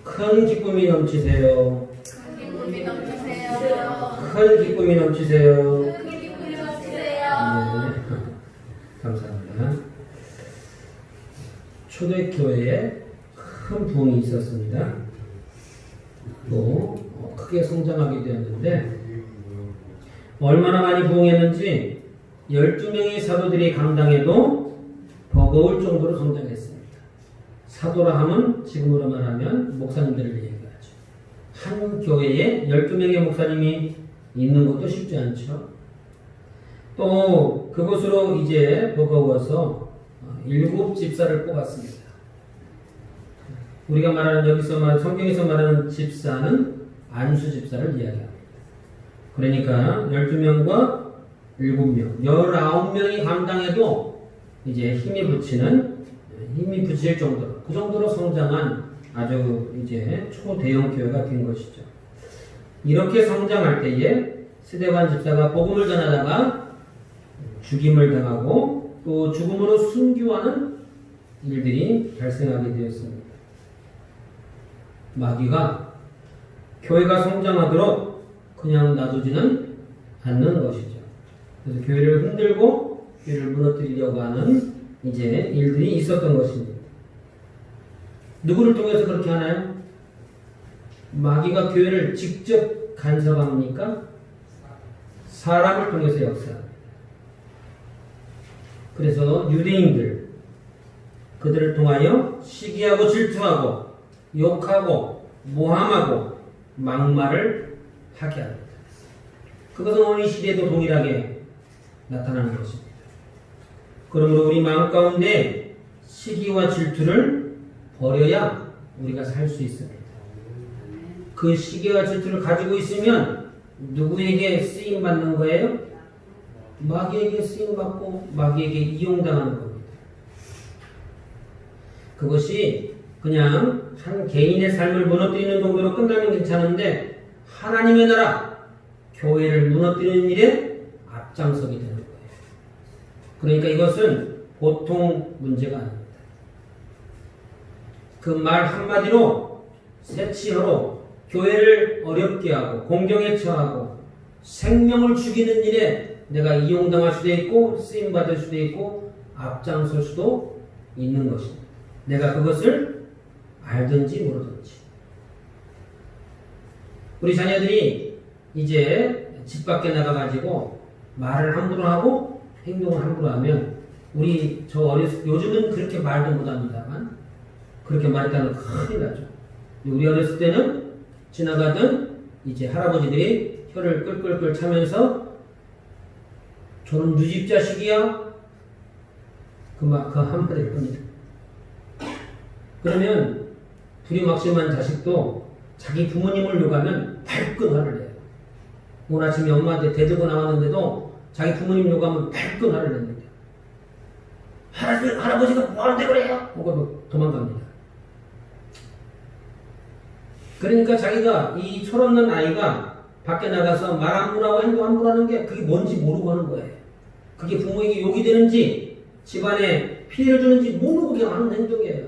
큰 기쁨이 넘치세요. 큰 기쁨이 넘치세요. 큰 기쁨이 넘치세요. 큰 기쁨이 넘치세요. 네. 감사합니다. 초대교회에 큰 부흥이 있었습니다. 또 크게 성장하게 되었는데 얼마나 많이 부흥했는지 12명의 사도들이 감당해도 버거울 정도로 성장했습니다. 사도라 하면 지금으로 말하면 목사님들을 얘기하죠. 한 교회에 12명의 목사님이 있는 것도 쉽지 않죠. 또 그것으로 이제 버거워서 7집사를 뽑았습니다. 우리가 말하는 여기서 성경에서 말하는 집사는 안수 집사를 이야기합니다. 그러니까 12명과 7명, 19명이 감당해도 이제 힘이 붙일 정도로, 그 정도로 성장한 아주 이제 초대형 교회가 된 것이죠. 이렇게 성장할 때에 스데반 집사가 복음을 전하다가 죽임을 당하고 또 죽음으로 순교하는 일들이 발생하게 되었습니다. 마귀가 교회가 성장하도록 그냥 놔두지는 않는 것이죠. 그래서 교회를 흔들고 교회를 무너뜨리려고 하는 이제 일들이 있었던 것입니다. 누구를 통해서 그렇게 하나요? 마귀가 교회를 직접 간섭합니까? 사람을 통해서 역사합니다. 그래서 유대인들, 그들을 통하여 시기하고 질투하고 욕하고 모함하고 막말을 하게 합니다. 그것은 오늘 이 시대에도 동일하게 나타나는 것입니다. 그러므로 우리 마음 가운데 시기와 질투를 버려야 우리가 살 수 있습니다. 그 시기와 질투를 가지고 있으면 누구에게 쓰임받는 거예요? 마귀에게 쓰임받고 마귀에게 이용당하는 겁니다. 그것이 그냥 한 개인의 삶을 무너뜨리는 정도로 끝나면 괜찮은데 하나님의 나라, 교회를 무너뜨리는 일에 앞장서게 되는 거예요. 그러니까 이것은 보통 문제가 아닙니다. 그 말 한마디로 새치어로 교회를 어렵게 하고 공경에 처하고 생명을 죽이는 일에 내가 이용당할 수도 있고 쓰임받을 수도 있고 앞장설 수도 있는 것입니다. 내가 그것을 알든지 모르든지. 우리 자녀들이 이제 집 밖에 나가가지고 말을 함부로 하고 행동을 함부로 하면 요즘은 그렇게 말도 못합니다만 그렇게 말했다면 큰일 나죠. 우리 어렸을 때는 지나가던 이제 할아버지들이 혀를 끌끌끌 차면서 저는 누집 자식이야? 그 한마디일 뿐이다. 그러면 두리막심한 자식도 자기 부모님을 욕하면 발끈 화를 내요. 오늘 아침에 엄마한테 대들고 나왔는데도 자기 부모님 욕하면 발끈 화를 냅니다. 할아버지가 뭐하는데 그래요? 하고 도망갑니다. 그러니까 자기가 이 철없는 아이가 밖에 나가서 말 함부로 하고 행동 함부로 하는 게 그게 뭔지 모르고 하는 거예요. 그게 부모에게 욕이 되는지 집안에 피해를 주는지 모르고 그냥 하는 행동이에요.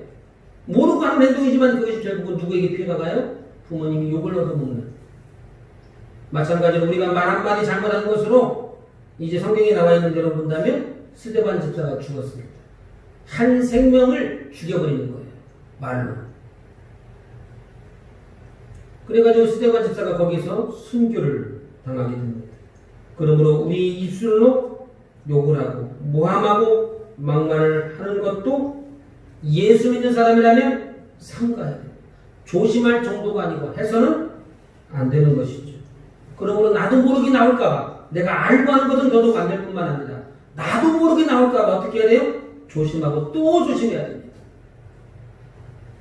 모르고 하는 행동이지만 그것이 결국은 누구에게 피해가 가요? 부모님이 욕을 얻어먹는. 마찬가지로 우리가 말 한마디 잘못한 것으로 이제 성경에 나와 있는 대로 본다면 스데반 집사가 죽었습니다. 한 생명을 죽여버리는 거예요. 말로. 그래가지고 스데반 집사가 거기서 순교를 당하게 됩니다. 그러므로 우리 입술로 욕을 하고 모함하고 막말을 하는 것도 예수 믿는 사람이라면 삼가야 돼요. 조심할 정도가 아니고 해서는 안 되는 것이죠. 그러므로 나도 모르게 나올까봐 내가 알고 하는 것은 더더욱 안 될 뿐만 아니라 나도 모르게 나올까봐 어떻게 해야 돼요? 조심하고 또 조심해야 됩니다.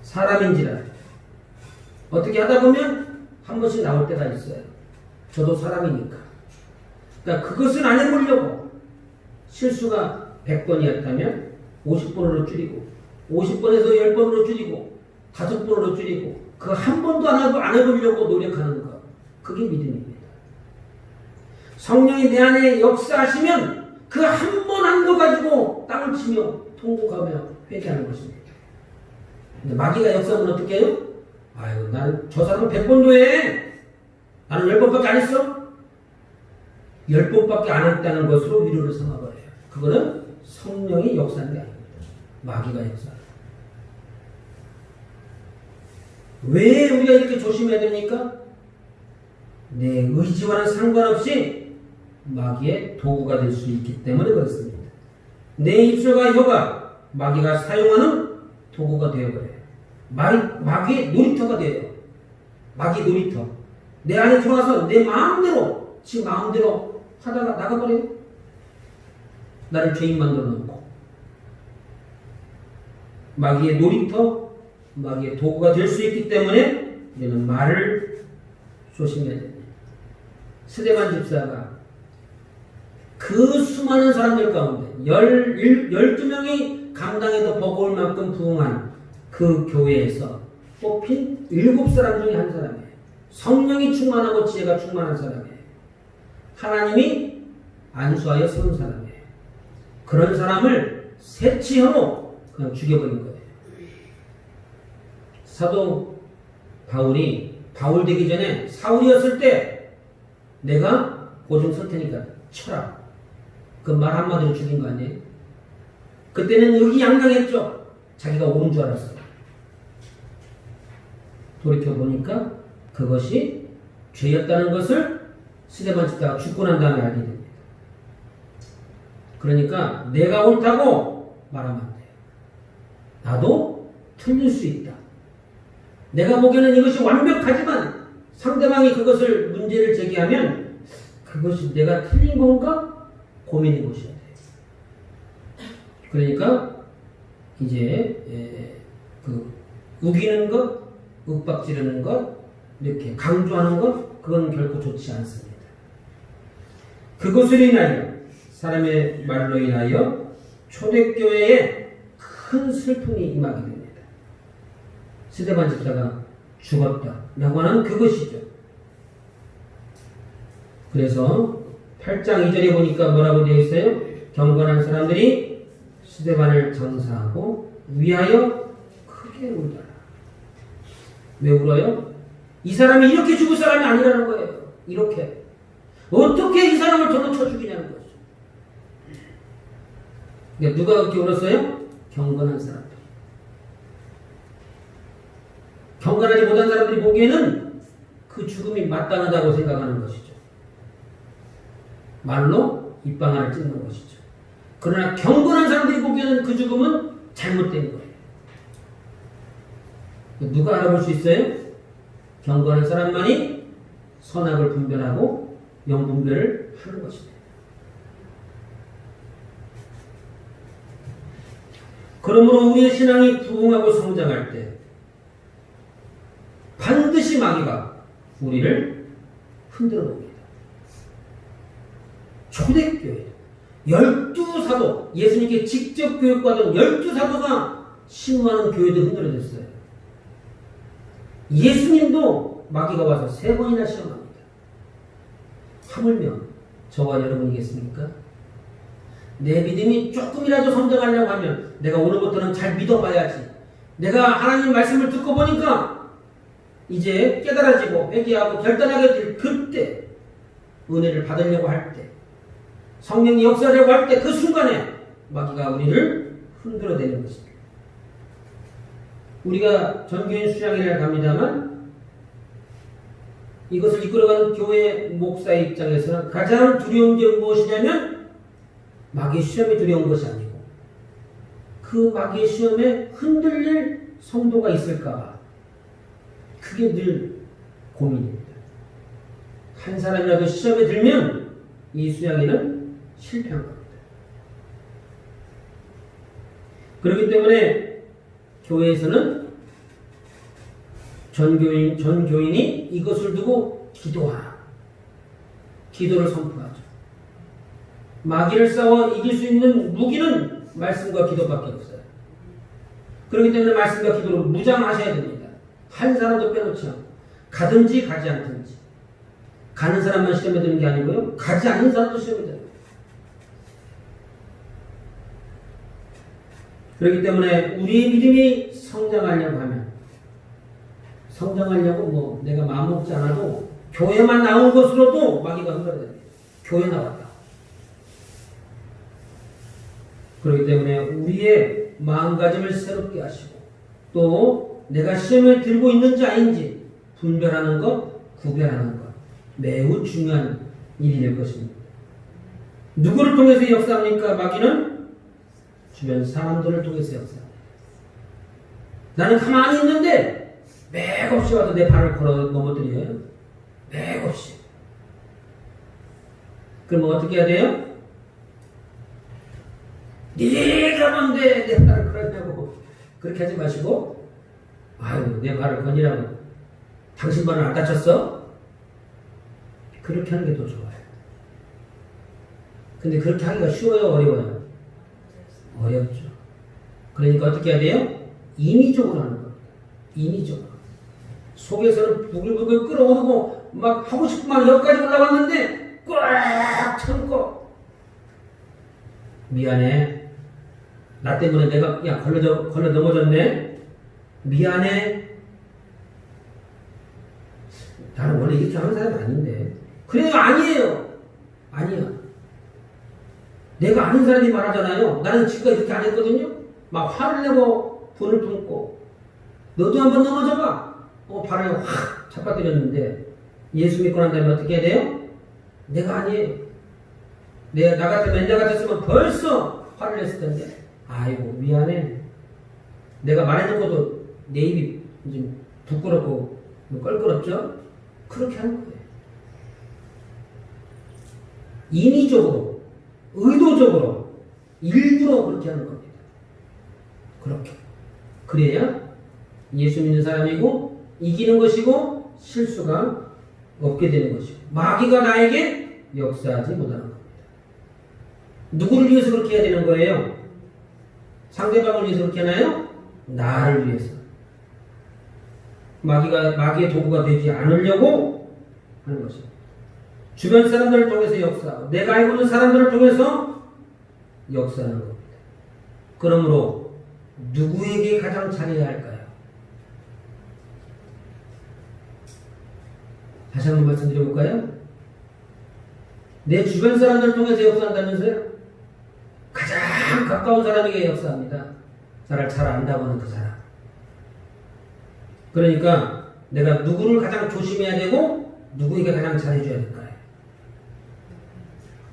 사람인지라 어떻게 하다 보면 한 번씩 나올 때가 있어요. 저도 사람이니까. 그러니까 그것을 안 해보려고 실수가 100번이었다면 50번으로 줄이고 50번에서 10번으로 줄이고 5번으로 줄이고 그 한 번도 안 해보려고 노력하는 것. 그게 믿음입니다. 성령이 내 안에 역사하시면 그 한 번 한 거 가지고 땅을 치며 통곡하며 회개하는 것입니다. 근데 마귀가 역사하면 어떻게 해요? 아유, 나는 저 사람은 100번도 해. 나는 10번밖에 안 했어? 10번밖에 안 했다는 것으로 위로를 삼아버려요. 그거는 성령이 역사하는 게 아닙니다. 마귀가 역사해요. 왜 우리가 이렇게 조심해야 됩니까? 내 의지와는 상관없이 마귀의 도구가 될 수 있기 때문에 그렇습니다. 내 입술과 혀가 마귀가 사용하는 도구가 되어버려요. 마귀의 놀이터가 돼요. 마귀 놀이터. 내 안에 들어와서 내 마음대로, 지 마음대로 하다가 나가버려요. 나를 죄인 만들어 놓고. 마귀의 놀이터, 마귀의 도구가 될 수 있기 때문에 우리는 말을 조심해야 됩니다. 스데반 집사가 그 수많은 사람들 가운데 12명이 감당해도 버거울 만큼 부흥한 그 교회에서 뽑힌 7사람 중에 한 사람이에요. 성령이 충만하고 지혜가 충만한 사람이에요. 하나님이 안수하여 세운 사람이에요. 그런 사람을 세치하고 그냥 죽여버린 거예요. 사도 바울이 바울 되기 전에 사울이었을 때 내가 고중 쓸 테니까 쳐라. 그 말 한마디로 죽인 거 아니에요? 그때는 의기양양했죠. 자기가 옳은 줄 알았어요. 돌이켜보니까 그것이 죄였다는 것을 스데반 집사가 죽고 난 다음에 알게 됩니다. 그러니까 내가 옳다고 말하면 안 돼요. 나도 틀릴 수 있다. 내가 보기에는 이것이 완벽하지만 상대방이 그것을 문제를 제기하면 그것이 내가 틀린 건가? 고민해 보셔야 돼요. 그러니까 이제 우기는 것, 윽박지르는 것, 이렇게 강조하는 것, 그건 결코 좋지 않습니다. 그것을 인하여 사람의 말로 인하여 초대교회에 큰 슬픔이 임하게 됩니다. 스데반 집사가 죽었다라고 하는 그것이죠. 그래서 8장 2절에 보니까 뭐라고 되어 있어요? 경건한 사람들이 스데반을 장사하고 위하여 크게 울더라. 왜 울어요? 이 사람이 이렇게 죽을 사람이 아니라는 거예요. 이렇게. 어떻게 이 사람을 저로 쳐 죽이냐는 거죠. 그러니까 누가 그렇게 울었어요? 경건한 사람들. 경건하지 못한 사람들이 보기에는 그 죽음이 마땅하다고 생각하는 것이죠. 말로 입방아를 찢는 것이죠. 그러나 경건한 사람들이 보기에는 그 죽음은 잘못된 거예요. 누가 알아볼 수 있어요? 경건한 사람만이 선악을 분별하고 영분별을 하는 것입니다. 그러므로 우리의 신앙이 부흥하고 성장할 때 반드시 마귀가 우리를 흔들어 놓습니다. 초대교회 12사도, 예수님께 직접 교육받은 12사도가 신고하는 교회도 흔들어졌어요. 예수님도 마귀가 와서 3번이나 시험합니다. 하물며 저와 여러분이겠습니까? 내 믿음이 조금이라도 성장하려고 하면 내가 오늘부터는 잘 믿어봐야지. 내가 하나님 말씀을 듣고 보니까 이제 깨달아지고 회개하고 결단하게 될 그때, 은혜를 받으려고 할 때, 성령이 역사하려고 할 때 그 순간에 마귀가 우리를 흔들어대는 것입니다. 우리가 전교인 수양회를 갑니다만 이것을 이끌어가는 교회 목사의 입장에서는 가장 두려운 게 무엇이냐면 마귀의 시험이 두려운 것이 아니고 그 마귀의 시험에 흔들릴 성도가 있을까, 그게 늘 고민입니다. 한 사람이라도 시험에 들면 이 수양회는 실패한 겁니다. 그렇기 때문에 교회에서는 전교인이 이것을 두고 기도하라. 기도를 선포하죠. 마귀를 싸워 이길 수 있는 무기는 말씀과 기도밖에 없어요. 그렇기 때문에 말씀과 기도로 무장하셔야 됩니다. 한 사람도 빼놓지 않고 가든지 가지 않든지. 가는 사람만 시험에 드는 게 아니고요, 가지 않는 사람도 시험에 들어요. 그렇기 때문에 우리의 믿음이 성장하려고 하면 성장하려고 뭐 내가 마음 먹지 않아도 교회만 나온 것으로도 마귀가 흔들어야 돼. 교회 나왔다. 그렇기 때문에 우리의 마음가짐을 새롭게 하시고 또 내가 시험을 들고 있는지 아닌지 분별하는 것, 구별하는 것 매우 중요한 일이 될 것입니다. 누구를 통해서 역사합니까? 마귀는 주변 사람들을 통해서 역사합니다. 나는 가만히 있는데 맥없이 와서 내 발을 걸어 넘어뜨려요. 맥없이. 그럼 어떻게 해야 돼요? 네가 뭔데 내 발을 걸었냐고 그렇게 하지 마시고 아유 내 발을 거니라고 당신 발은 안 다쳤어? 그렇게 하는 게 더 좋아요. 근데 그렇게 하기가 쉬워요? 어려워요? 어렵죠. 그러니까 어떻게 해야 돼요? 인위적으로 하는 겁니다. 인위적으로. 속에서는 부글부글 끓어오르고 막 하고 싶은 말 여기까지 올라왔는데 꽉 참고 미안해. 나 때문에 내가 야 걸려 넘어졌네. 미안해. 나는 원래 이렇게 하는 사람이 아닌데. 그래요 아니에요. 아니야. 내가 아는 사람이 말하잖아요. 나는 지금까지 이렇게 안 했거든요. 막 화를 내고 분을 품고 너도 한번 넘어져봐. 발을 확 잡아뜨렸는데 예수 믿고 난 다음에 어떻게 해야 돼요? 내가 아니에요. 나 같았으면 벌써 화를 냈을 텐데 아이고 미안해. 내가 말해놓은 것도 내 입이 좀 부끄럽고 껄끄럽죠? 그렇게 하는 거예요. 인위적으로 의도적으로 일부러 그렇게 하는 겁니다. 그렇게. 그래야 예수 믿는 사람이고 이기는 것이고 실수가 없게 되는 것이고 마귀가 나에게 역사하지 못하는 겁니다. 누구를 위해서 그렇게 해야 되는 거예요? 상대방을 위해서 그렇게 하나요? 나를 위해서. 마귀의 도구가 되지 않으려고 하는 것입니다. 주변 사람들을 통해서 역사하고 내가 알고 있는 사람들을 통해서 역사하는 겁니다. 그러므로 누구에게 가장 잘해야 할까요? 다시 한번 말씀드려볼까요? 내 주변 사람들을 통해서 역사한다면서요? 가장 가까운 사람에게 역사합니다. 나를 잘 안다고 하는 그 사람. 그러니까 내가 누구를 가장 조심해야 되고 누구에게 가장 잘해줘야 될까요?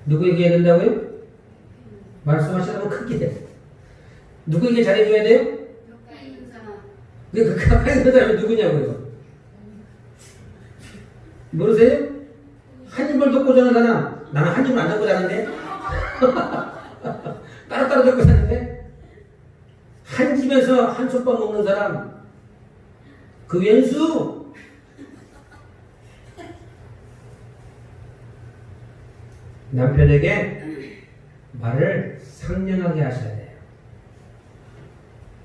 누구에게 해야 된다고요? 말씀하시라면 크게. 누구에게 잘해줘야 돼요? 가까이 있는 사람. 그 가까이 있는 사람이 누구냐고요? 모르세요? 한 입을 덮고 자는 사람. 나는 한 입을 안 덮고 자는데? 따로따로 덮고 자는데? 한 집에서 한 솥밥 먹는 사람. 그 왼수. 남편에게 말을 상냥하게 하셔야 돼요.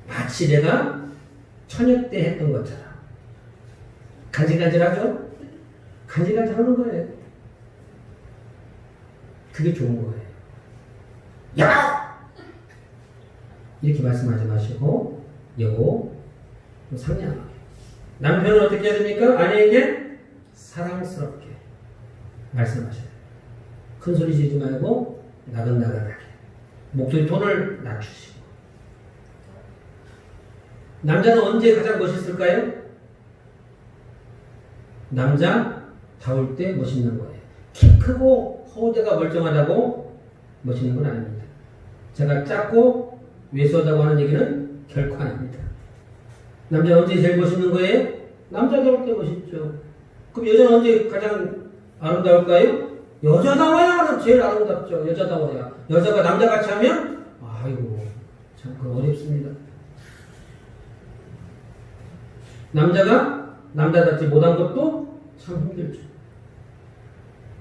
마치 내가 처녀 때 했던 것처럼. 간질간질하죠? 간질간질하는 거예요. 그게 좋은 거예요. 야! 이렇게 말씀하지 마시고 여보 상냥하게. 남편은 어떻게 해야 됩니까? 아내에게 사랑스럽게 말씀하셔야 돼요. 큰 소리 지르지 말고 나긋나긋하게 목소리 톤을 낮추시고. 남자는 언제 가장 멋있을까요? 남자 다울 때 멋있는 거예요. 키 크고 허우대가 멀쩡하다고 멋있는 건 아닙니다. 제가 작고 왜소하다고 하는 얘기는 결코 아닙니다. 남자 언제 제일 멋있는 거예요? 남자 다울 때 멋있죠. 그럼 여자는 언제 가장 아름다울까요? 여자다워야 제일 아름답죠. 여자다워야. 여자가 남자같이 하면 아이고 참 그거 어렵습니다. 남자가 남자답지 못한 것도 참 힘들죠.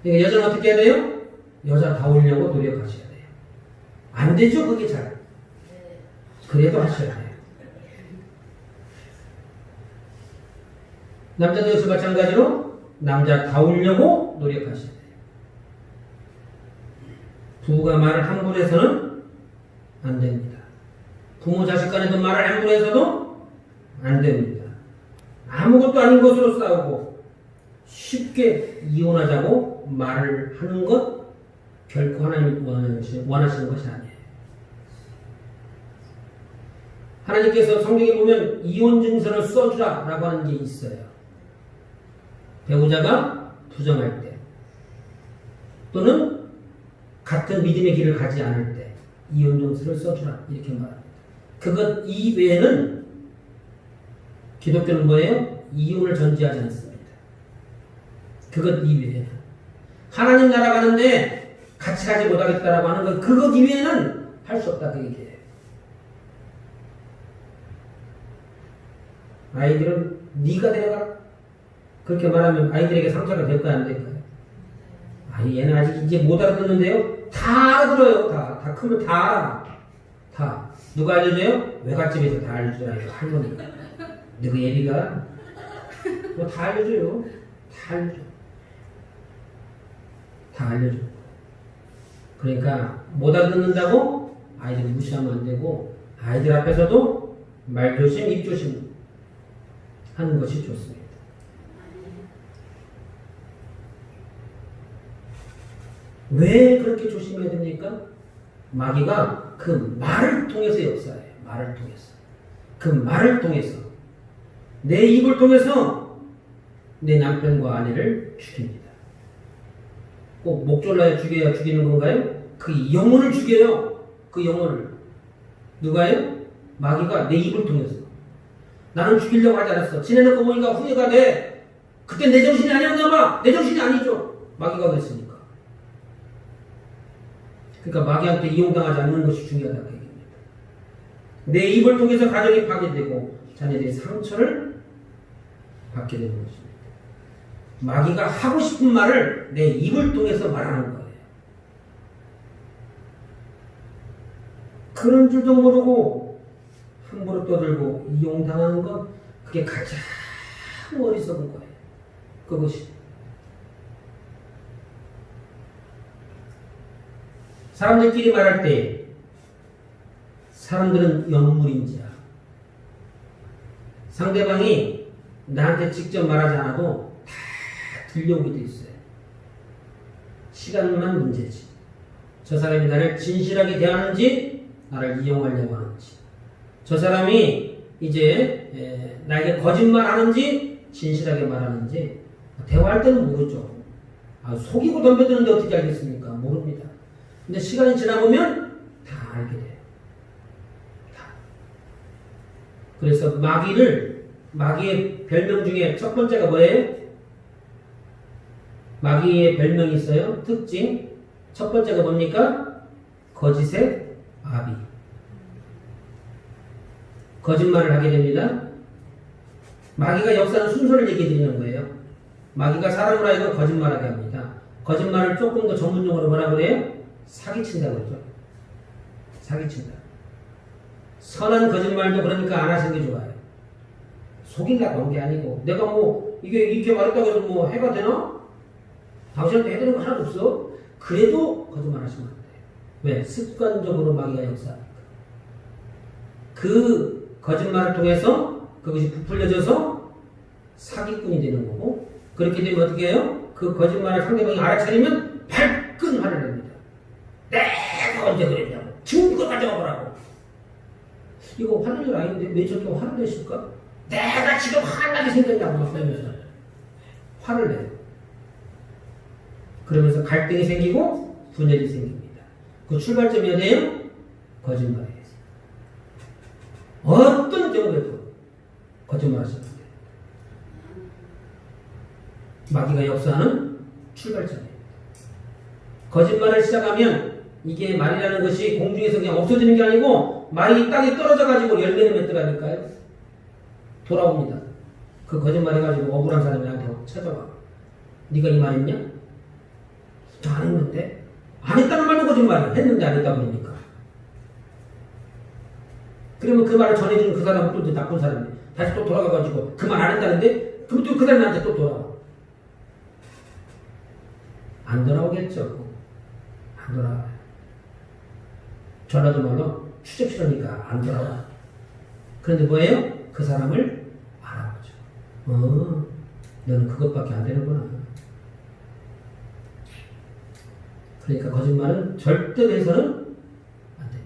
그러니까 여자는 어떻게 해야 돼요? 여자다우려고 노력하셔야 돼요. 안 되죠 그게 잘. 그래도 하셔야 돼요. 남자도 역시 마찬가지로 남자다우려고 노력하셔야 돼요. 부부가 말을 함부로 해서는 안 됩니다. 부모 자식 간에도 말을 함부로 해서도 안 됩니다. 아무것도 아닌 것으로 싸우고 쉽게 이혼하자고 말을 하는 것 결코 하나님이 원하시는 것이 아니에요. 하나님께서 성경에 보면 이혼 증서를 써주라라고 하는 게 있어요. 배우자가 부정할 때 또는 같은 믿음의 길을 가지 않을 때 이혼 증서를 써주라 이렇게 말합니다. 그것 이외에는 기독교는 뭐예요? 이혼을 전제하지 않습니다. 그것 이외에는 하나님 나라 가는데 같이 가지 못하겠다라고 하는 것 그것 이외에는 할 수 없다 그 얘기예요. 아이들은 네가 데려가 그렇게 말하면 아이들에게 상처가 될까요 안 될까요? 아니 얘는 아직 이제 못 알아듣는데요. 다 알아들어요. 다 크면 다 알아. 다 누가 알려줘요? 외갓집에서 다 알려주더라 이거 할머니가. 너그 예비가 뭐 다 알려줘요. 다 알려줘. 다 알려줘. 그러니까 못 알아듣는다고 아이들 무시하면 안 되고 아이들 앞에서도 말조심 입조심 하는 것이 좋습니다. 왜 그렇게 조심해야 됩니까? 마귀가 그 말을 통해서 역사해요. 말을 통해서. 그 말을 통해서 내 입을 통해서 내 남편과 아내를 죽입니다. 꼭 목졸라에 죽여야 죽이는 건가요? 그 영혼을 죽여요. 그 영혼을. 누가요? 마귀가 내 입을 통해서. 나는 죽이려고 하지 않았어. 지내놓고 보니까 후회가 돼. 그때 내 정신이 아니었나 봐. 내 정신이 아니죠. 마귀가 그랬으니까. 그러니까 마귀한테 이용당하지 않는 것이 중요하다고 얘기합니다. 내 입을 통해서 가정이 파괴되고 자녀들이 상처를 받게 되는 것입니다. 마귀가 하고 싶은 말을 내 입을 통해서 말하는 거예요. 그런 줄도 모르고 함부로 떠들고 이용당하는 것 그게 가장 어리석은 거예요. 그것이 사람들끼리 말할 때 사람들은 영물인지라 상대방이 나한테 직접 말하지 않아도 다 들려오게 돼 있어요. 시간만 문제지. 저 사람이 나를 진실하게 대하는지 나를 이용하려고 하는지 저 사람이 이제 나에게 거짓말 하는지 진실하게 말하는지 대화할 때는 모르죠. 속이고 덤벼드는데 어떻게 알겠습니까? 모릅니다. 근데 시간이 지나보면 다 알게 돼요. 다. 그래서 마귀의 별명 중에 첫 번째가 뭐예요? 마귀의 별명이 있어요. 특징. 첫 번째가 뭡니까? 거짓의 아비. 거짓말을 하게 됩니다. 마귀가 역사하는 순서를 얘기해 드리는 거예요. 마귀가 사람을 하여금 거짓말하게 합니다. 거짓말을 조금 더 전문용어로 뭐라 그래요? 사기친다고 그러죠. 사기친다. 선한 거짓말도 그러니까 안 하시는 게 좋아요. 속이려고 한 게 아니고 내가 뭐 이게 이렇게 말했다고 해서 뭐 해가 되나? 당신한테 해드는 거 하나도 없어. 그래도 거짓말 하시면 안 돼요. 왜? 습관적으로 마귀가 역사하니까. 그 거짓말을 통해서 그것이 부풀려져서 사기꾼이 되는 거고 그렇게 되면 어떻게 해요? 그 거짓말을 상대방이 알아차리면 발끈 화를 냅니다. 내가 언제 그랬냐고. 증거 가져와보라고. 이거 화낼 일 아닌데 왜 저렇게 화를 내실까? 내가 지금 화나게 생겼냐고 막 그러면서 화를 내요. 그러면서 갈등이 생기고 분열이 생깁니다. 그 출발점이 어디예요? 거짓말이에요. 어떤 경우에도 거짓말 하시면 돼요. 마귀가 역사하는 출발점이에요. 거짓말을 시작하면 이게 말이라는 것이 공중에서 그냥 없어지는 게 아니고 말이 땅에 떨어져가지고 열매를 맺더라니까요. 돌아옵니다. 그 거짓말 해가지고 억울한 사람이 나한테 찾아와. 네가 이 말 했냐? 저 안 했는데? 안 했다는 말도 거짓말이야. 했는데 안 했다고 그러니까. 그러면 그 말을 전해주는 그 사람은 또 이제 나쁜 사람이에요. 다시 또 돌아가가지고 그 말 안 했다는데 그럼 또 그 사람이 나한테 또 돌아와. 안 돌아오겠죠. 안 돌아와요. 전화도 말로 추적실하니까 안 돌아와. 그런데 뭐예요? 그 사람을 알아보죠. 너는 그것밖에 안 되는구나. 그러니까 거짓말은 절대 해서는 안 돼.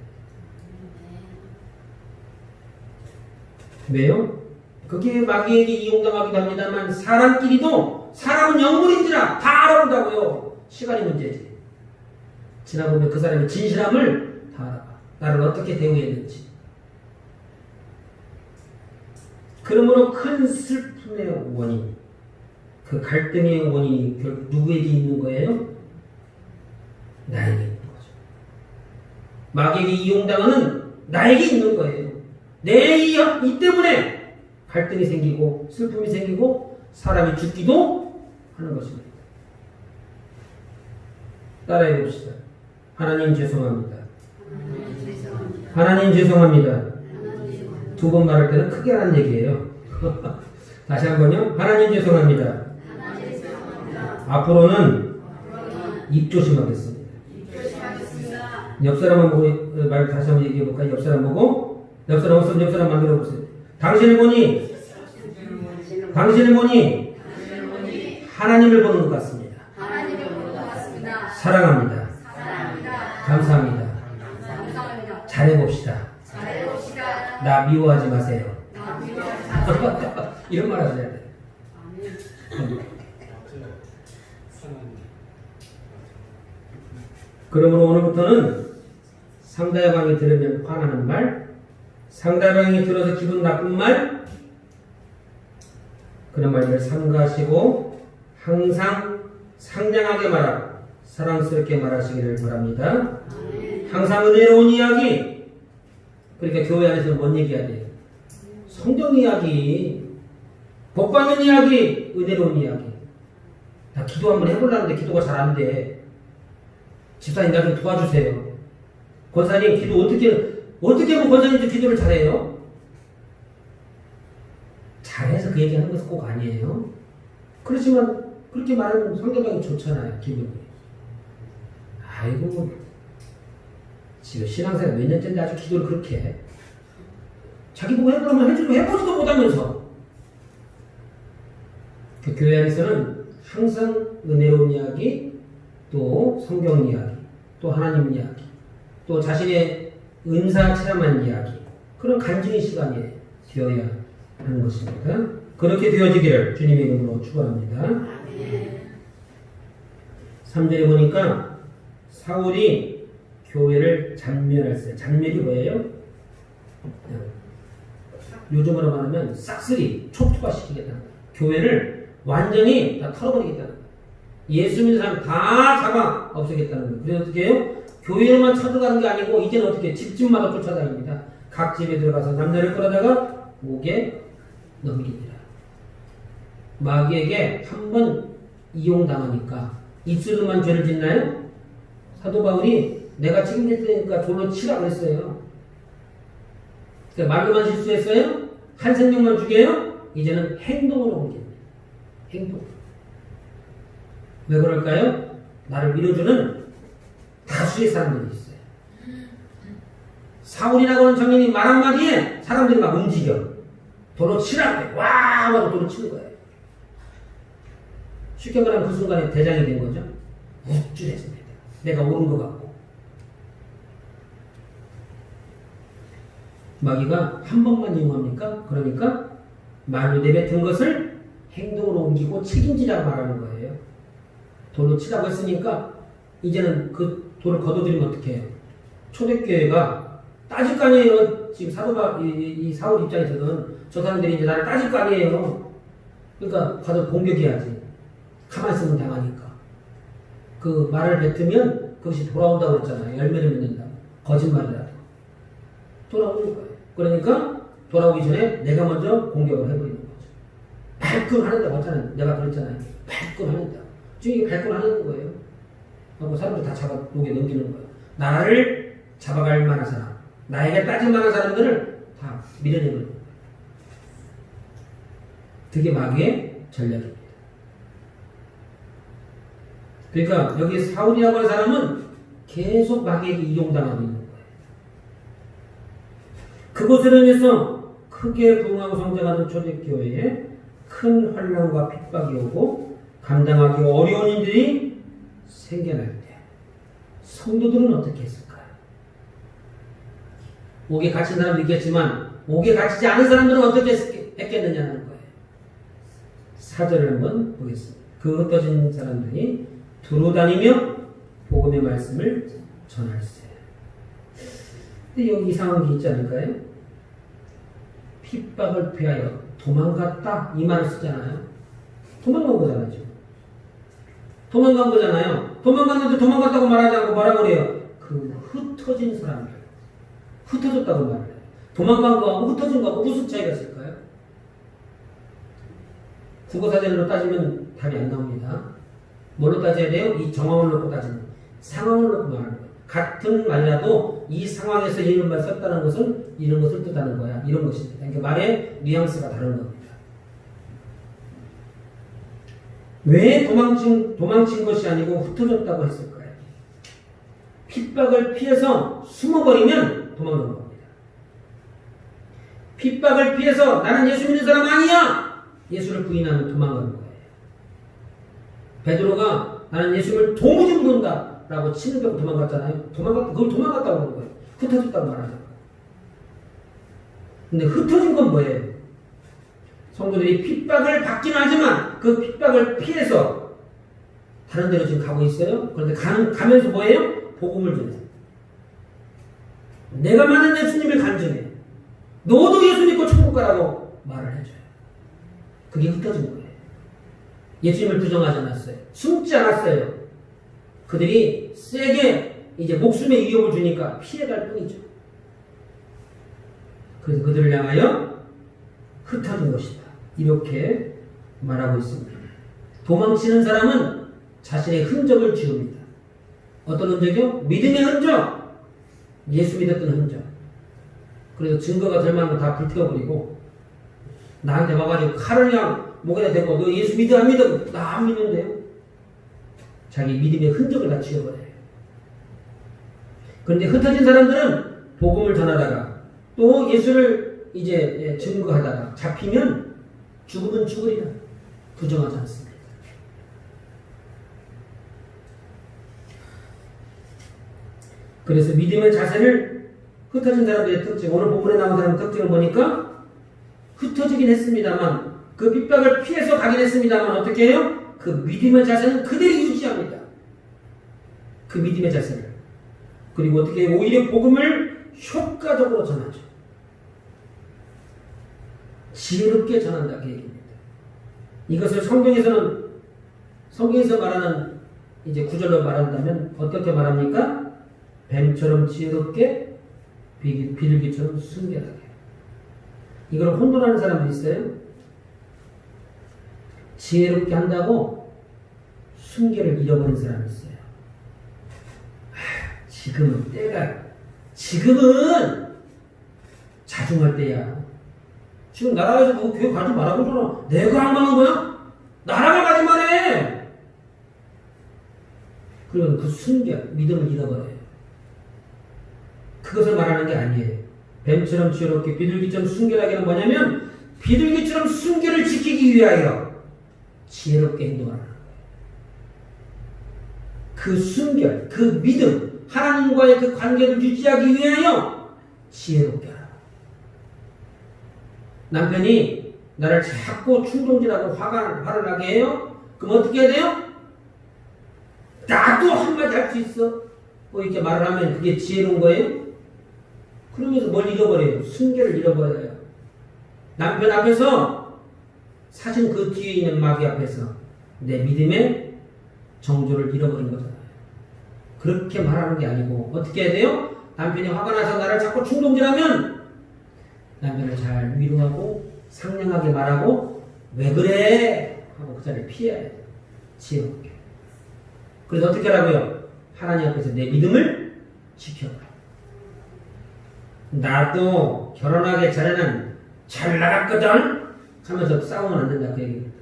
왜요? 그게 마귀에게 이용당하기도 합니다만 사람끼리도 사람은 영물인지라 다 알아본다고요. 시간이 문제지. 지나보면 그 사람의 진실함을 다 알아봐. 나를 어떻게 대우했는지. 그러므로 큰 슬픔의 원인, 그 갈등의 원인이 결국 누구에게 있는 거예요? 나에게 있는 거죠. 마귀에게 이용당하는 나에게 있는 거예요. 내 이 때문에 갈등이 생기고 슬픔이 생기고 사람이 죽기도 하는 것입니다. 따라해 봅시다. 하나님 죄송합니다. 하나님 죄송합니다. 두 번 말할 때는 크게 하는 얘기예요. 다시 한번요. 하나님 죄송합니다. 앞으로는 입 조심하겠습니다. 옆 사람만 보고 말 다시 한번 얘기해 볼까요? 옆 사람 보고 옆 사람 없으면 옆 사람 만들어 보세요. 당신을 보니 하나님을 보는 것 같습니다. 사랑합니다. 감사합니다. 잘해봅시다. 나 미워하지 마세요. 이런 말 하셔야 돼요. 그러므로 오늘부터는 상대방이 들으면 화나는 말, 상대방이 들어서 기분 나쁜 말, 그런 말들을 삼가시고 항상 상냥하게 말하고 사랑스럽게 말하시기를 바랍니다. 항상 은혜로운 이야기. 그러니까 교회 안에서 뭔 얘기해야 돼요? 성경 이야기, 복받는 이야기, 은혜로운 이야기. 나 기도 한번 해보려는데 기도가 잘 안 돼. 집사님 나 좀 도와주세요. 권사님 기도 어떻게 하면 권사님도 기도를 잘해요? 잘해서 그 얘기하는 것은 꼭 아니에요. 그렇지만 그렇게 말하면 상대방이 좋잖아요. 기분이. 아이고 지금 신앙생활 몇 년째인데 아주 기도를 그렇게 해. 자기 보고 해보라면 해보지도 못하면서. 그 교회 안에서는 항상 은혜로운 이야기, 또 성경 이야기, 또 하나님 이야기, 또 자신의 은사 체험한 이야기, 그런 간증의 시간이 되어야 하는 것입니다. 그렇게 되어지기를 주님의 이름으로 축원합니다. 3절에 보니까 사울이 교회를 잔멸했어요. 잔멸이 뭐예요? 요즘으로 말하면 싹쓸이 촉투화시키겠다는 거예요. 교회를 완전히 다 털어버리겠다는 거예요. 예수 믿는 사람 다 잡아 없애겠다는 거예요. 그래서 어떻게 해요? 교회로만 찾아가는 게 아니고 이제는 어떻게 집집마다 쫓아다닙니다. 각 집에 들어가서 남자를 끌어다가 목에 넘깁니다. 마귀에게 한 번 이용당하니까 입술로만 죄를 짓나요? 사도 바울이 내가 책임질 테니까 돌로 치라 그랬어요. 그러니까 말로만 실수했어요? 한 생명만 죽여요? 이제는 행동으로 옮깁니다. 행동. 왜 그럴까요? 나를 밀어주는 다수의 사람들이 있어요. 사울이라고 하는 청년이 말 한마디에 사람들이 막 움직여. 돌로 치라고 와 하고 돌로 치는 거예요. 쉽게 말하면 그 순간에 대장이 된 거죠. 우쭐해집니다. 내가 옳은 것 같고. 마귀가 한 번만 이용합니까? 그러니까 말로 내뱉은 것을 행동으로 옮기고 책임지라고 말하는 거예요. 돌로 치라고 했으니까 이제는 그 돌을 걷어들이면 어떻게 해요? 초대교회가 따질 거 아니에요. 지금 이 사울 입장에서는 저 사람들이 이제 나를 따질 거 아니에요. 그러니까 가서 공격해야지. 가만히 있으면 당하니까. 그 말을 뱉으면 그것이 돌아온다고 했잖아요. 열매를 맺는다. 거짓말이라도. 돌아오는 거예요. 그러니까 돌아오기 전에 내가 먼저 공격을 해버리는 거죠. 발끈하는다고 했잖아요. 내가 그랬잖아요. 발끈하는다. 지금 이게 발끈하는 거예요. 하고 사람들 다 잡아 목에 넘기는 거예요. 나를 잡아갈 만한 사람, 나에게 따질 만한 사람들을 다 밀어내는 거예요. 그게 마귀의 전략입니다. 그러니까 여기 사울이라고 하는 사람은 계속 마귀에게 이용당하고 있는 거예요. 그곳으로 인해서 크게 부흥하고 성장하는 초대교회에 큰 환난과 핍박이 오고 감당하기 어려운 일들이 생겨날 때 성도들은 어떻게 했을까요? 옥에 갇힌 사람도 있겠지만 옥에 갇히지 않은 사람들은 어떻게 했겠느냐는 거예요. 4절을 한번 보겠습니다. 그 흩어진 사람들이 두루 다니며 복음의 말씀을 전할세. 근데 여기 이상한 게 있지 않을까요? 핍박을 피하여 도망갔다 이 말을 쓰잖아요. 도망간 거잖아요. 지금. 도망간 거잖아요. 도망갔는데 도망갔다고 말하지 않고 뭐라고 그래요? 그 흩어진 사람들. 흩어졌다고 말을 해요. 도망간 거하고 흩어진 거하고 무슨 차이가 있을까요? 국어사전으로 따지면 답이 안 나옵니다. 뭘로 따져야 돼요? 이 정황을 놓고 따지는 상황을 놓고 말하는 거예요. 같은 말이라도 이 상황에서 이런 말 썼다는 것은 이런 것을 뜻하는 거야. 이런 것입니다. 그러니까 말의 뉘앙스가 다른 겁니다. 왜 도망친 것이 아니고 흩어졌다고 했을까요? 핍박을 피해서 숨어버리면 도망간 겁니다. 핍박을 피해서 나는 예수 믿는 사람 아니야! 예수를 부인하면 도망가는 거예요. 베드로가 나는 예수를 도무지 모른다 라고 치는 벽 도망갔잖아요. 그걸 도망갔다고 하는 거예요. 흩어졌다고 말하는 거예요. 근데 흩어진 건 뭐예요? 성도들이 핍박을 받긴 하지만 그 핍박을 피해서 다른 데로 지금 가고 있어요. 그런데 가면서 뭐예요? 복음을 전해요. 내가 많은 예수님을 간증해. 너도 예수 믿고 천국 가라고 말을 해줘요. 그게 흩어진 거예요. 예수님을 부정하지 않았어요. 숨지 않았어요. 그들이 세게 이제 목숨의 위협을 주니까 피해갈 뿐이죠. 그래서 그들을 향하여 흩어진 것이다. 이렇게 말하고 있습니다. 도망치는 사람은 자신의 흔적을 지웁니다. 어떤 흔적이요? 믿음의 흔적. 예수 믿었던 흔적. 그래서 증거가 될 만한 거 다 불태워버리고 나한테 와가지고 칼을 그냥 목에다 대고 너 예수 믿어 안 믿어? 나 안 믿는데요. 자기 믿음의 흔적을 다 지워버려요. 그런데 흩어진 사람들은 복음을 전하다가 또 예수를 이제 증거하다가 잡히면 죽으면 죽으리라 부정하지 않습니다. 그래서 믿음의 자세를 흩어진 사람들의 특징, 오늘 본문에 나온 사람의 특징을 보니까 흩어지긴 했습니다만 그 핍박을 피해서 가긴 했습니다만 어떻게 해요? 그 믿음의 자세는 그대로 유지합니다. 그 믿음의 자세를. 그리고 어떻게 해요? 오히려 복음을 효과적으로 전하죠. 지혜롭게 전한다 그 얘기입니다. 이것을 성경에서 말하는 이제 구절로 말한다면 어떻게 말합니까? 뱀처럼 지혜롭게 비둘기처럼 순결하게. 이걸 혼돈하는 사람도 있어요. 지혜롭게 한다고 순결을 잃어버린 사람이 있어요. 지금은 자중할 때야. 지금 나라에서 너 교회 가지 말라고 그러잖아. 내가 안 가는 거야? 나라가 가지 말해. 그러면 그 순결, 믿음을 잃어버려요. 그것을 말하는 게 아니에요. 뱀처럼 지혜롭게 비둘기처럼 순결하게는 뭐냐면 비둘기처럼 순결을 지키기 위하여 지혜롭게 행동하는 거예요. 그 순결, 그 믿음, 하나님과의 그 관계를 유지하기 위하여 지혜롭게 하라. 남편이 나를 자꾸 충동질하고 화를 나게 해요? 그럼 어떻게 해야 돼요? 나도 한마디 할 수 있어. 이렇게 말을 하면 그게 지혜로운 거예요? 그러면서 뭘 잃어버려요? 순결을 잃어버려요. 남편 앞에서 사실 그 뒤에 있는 마귀 앞에서 내 믿음의 정조를 잃어버린 거잖아요. 그렇게 말하는 게 아니고 어떻게 해야 돼요? 남편이 화가 나서 나를 자꾸 충동질하면 남편을 잘 위로하고 상냥하게 말하고 왜 그래? 하고 그 자리를 피해야 돼요. 지혜롭게. 그래서 어떻게 하라고요? 하나님 앞에서 내 믿음을 지켜라. 나도 결혼하기 전에는 잘 나갔거든? 하면서 싸우면 안 된다 그 얘기입니다.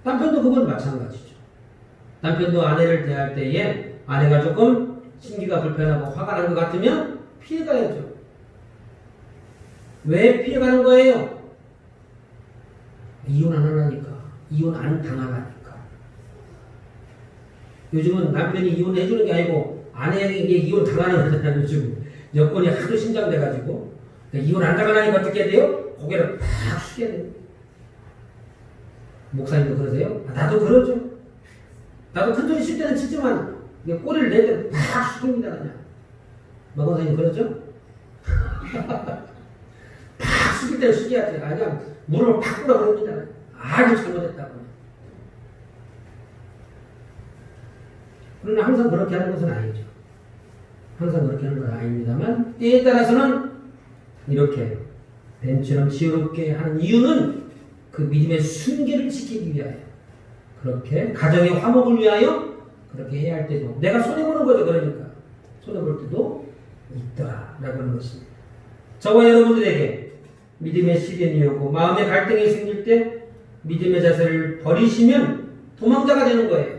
남편도 그건 마찬가지죠. 남편도 아내를 대할 때에 아내가 조금 심기가 불편하고 화가 난 것 같으면 피해가야죠. 왜 피해가는 거예요? 이혼 안 하려니까. 이혼 안 당하려니까. 요즘은 남편이 이혼해주는 게 아니고 아내에게 이혼 당하는 거잖아요. 요즘 여건이 하도 신장돼가지고. 그러니까 이혼 안 당하려니까 어떻게 해야 돼요? 고개를 팍 숙여야 돼요. 목사님도 그러세요? 나도 그러죠. 나도 큰 소리 칠 때는 치지만 꼬리를 낼 때는 팍 숙입니다 그냥. 마건사님 그러죠? 팍 숙일 때는 숙여야지. 그냥 무릎을 팍 꿇어 버립니다. 아주 잘못했다고. 그러나 항상 그렇게 하는 것은 아니죠. 항상 그렇게 하는 건 아닙니다만 때에 따라서는 이렇게 뱀처럼 지혜롭게 하는 이유는 그 믿음의 순결을 지키기 위하여, 그렇게 가정의 화목을 위하여 그렇게 해야 할 때도 내가 손해보는 거죠. 그러니까 손해볼 때도 있더라 라고 하는 것입니다. 저와 여러분들에게 믿음의 시련이 오고 마음의 갈등이 생길 때 믿음의 자세를 버리시면 도망자가 되는 거예요.